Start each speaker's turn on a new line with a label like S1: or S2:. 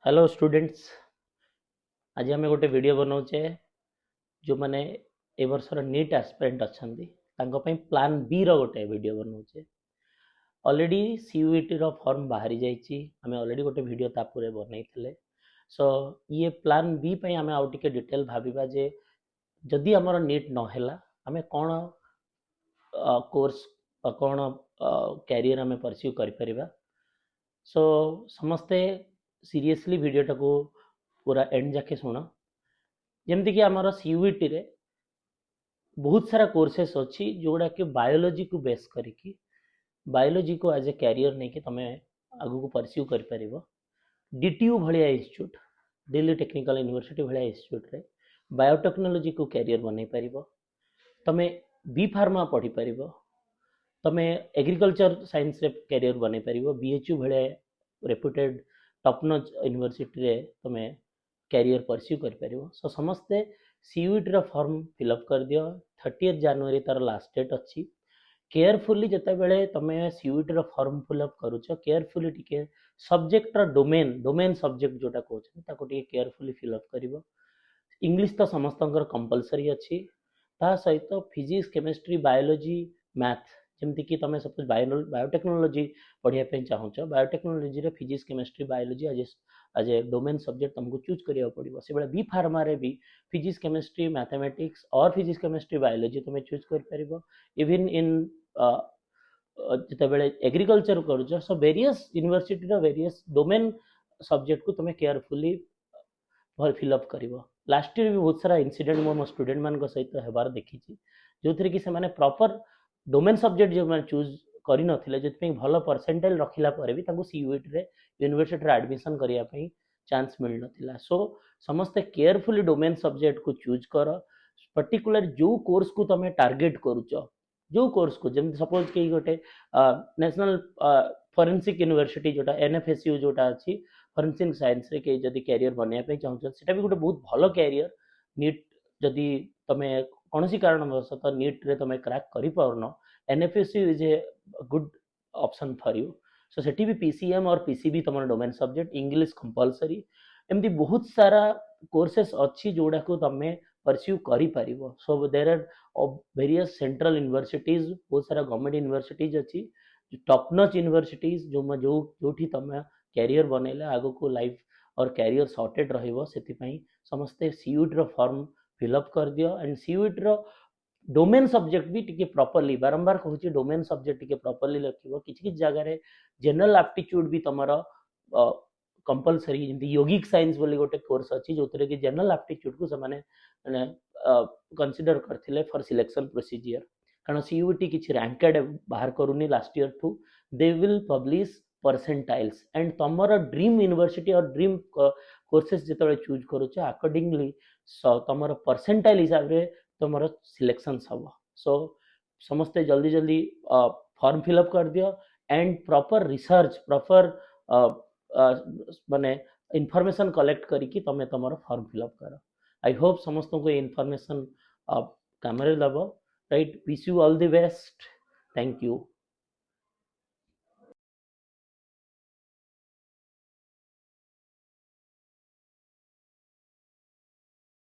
S1: Hello students. आज आम गोटे वीडियो बनाऊे जो मैंने ए वर्षर नीट एस्पिरेंट अच्छा प्लान बी रो गोटे वीडियो बनाऊे। ऑलरेडी सीयूईटी रो फॉर्म बाहरी जाइए, आम ऑलरेडी गोटे वीडियो तापूरे बनई। सो ये प्लान बी पे आम आउ टिके डिटेल भाविबा जे जदि आमर नीट नहेला आम कौन कोर्स कौन कैरियर आम परस्यू करिपरिबा। सो समस्ते सीरियसली वीडियोटा को पूरा एंड जाके शुण। जमती कि आमर सीयूईटी रे बहुत सारा कोर्सेस अच्छी जोड़ा कि बायोलॉजी को बेस करिकी बायोलॉजी को एज ए कैरियर नहीं कि तुम आगू को परस्यू कर डीटीयू भाया इंस्टीट्यूट, दिल्ली टेक्निकल यूनिवर्सिटी भाया इंस्टीट्यूट रे बायोटेक्नोलॉजी को कैरियर बनई पार। तुम बी फार्मा पढ़ी पार, तुम एग्रीकल्चर साइंस रे कैरियर बनई पार, बीएचयू भाया रेपुटेड टॉप नॉच यूनिवर्सिटी रे तुम कैरियर परस्यू कर। सो समस्ते सीयूईटी रो फॉर्म फिलअप कर दियो। 30 जनवरी तार लास्ट डेट अच्छी। केयरफुली जिते बेले तुम सीयूईटी रो फॉर्म फिलअप करुच, केयरफुली टिके सब्जेक्ट रो डोमेन डोमेन सब्जेक्ट जोटा कहते ताको टिके केयरफुली फिलअप करिवो। इंग्लिश तो समस्तंकर कंपलसरी अच्छी, ता सहित फिजिक्स केमिस्ट्री बायोलॉजी मैथ जमती कि तुम सपोज बायोटेक्नोलॉजी पढ़ाई चाहूच, बायोटेक्नोलॉजी रे physics chemistry biology as a domain subject तुमको चूज करिया पड़ो। से बी फार्मा रे भी फिजिक्स केमिस्ट्री मैथमेटिक्स और फिजिक्स केमिस्ट्री बायोलॉजी तुम चूज कर। इवन इन जिते बेले एग्रीकल्चर करुच, सो वेरियस यूनिवर्सिटी रो वेरियस डोमेन सब्जेक्ट को तुम केयरफुली फिलअप कर। लास्ट ईयर भी बहुत सारा इंसिडेंट मो स्टूडेंट मान सहित होबार देखी, जो थी कि से प्रॉपर डोमेन सब्जेक्ट जो मैंने चूज कर नथिले भल परसेंटाइल रखिला पर भी तांको सीयूईटी रे यूनिवर्सिटी रे एडमिशन करिया पई चांस मिल नथिला। सो समस्ते केयरफुली डोमेन सब्जेक्ट को चूज कर। पर्टिकुलर जो कोर्स को तुम टार्गेट करुच, जो कोर्स को जमी सपोज कि गोटे नेशनल फॉरेंसिक यूनिवर्सिटी जोटा एनएफएसयू जोटा अच्छी फॉरेंसिक साइंस रे के जदि कैरियर बनवाई चाहूँ सेटा भी गोटे बहुत भल कैरियर। नीट जदि तुम कौन कारणवश नीट रे तुम क्रैक कर पारन, NFSU is a good option for you. So सेठी भी पीसीएम और पीसीबी तुम डोमेन सब्जेक्ट, इंग्लिश कंपलसरी, एमती बहुत सारा कोर्सेस अच्छी जोड़ा को तुम परस्यू कर। So there are various central universities, बहुत सारा गवर्नमेंट यूनिवर्सिटीज अच्छी, टॉप नॉच यूनिवर्सिटीज जो जो जोठी तुम कैरियर बनैले आगो को लाइफ और कैरियर सॉर्टेड रहिबो। सेति समस्ते सीयूईटी रो फॉर्म फिलअप कर दियो। एंड सीयूईटी रो डोमेन सब्जेक्ट भी टिके प्रॉपर्ली बारंबार कहूँ डोमेन सब्जेक्ट टिके प्रॉपर्ली लिखिबो। किछि जगह रे जनरल एप्टीट्यूड भी तमरो कंपलसरी, जमी योगिक साइंस बोली गोटे कोर्स अच्छी जो कि जनरल एप्टीट्यूड को से कंसीडर करथिले फॉर सिलेक्शन प्रोसीजर। कारण सीयूईटी किछि रैंकेड बाहर करूनी last year too, they will publish percentiles and तमरो ड्रीम यूनिवर्सिटी और ड्रीम कोर्सेस जिते चूज करुच अकॉर्डिंगली तमरो परसेंटाइल हिसाब रे तुम सिलेक्शन हम। सो समस्ते जल्दी जल्दी फॉर्म फिलअप कर दियो एंड प्रॉपर रिसर्च प्रॉपर माने इनफॉरमेशन कलेक्ट करिकी तुम तुम फॉर्म फिलअप कर। आई होप समस्त को इनफॉरमेशन काम दब। Right, wish you all the best. Thank you.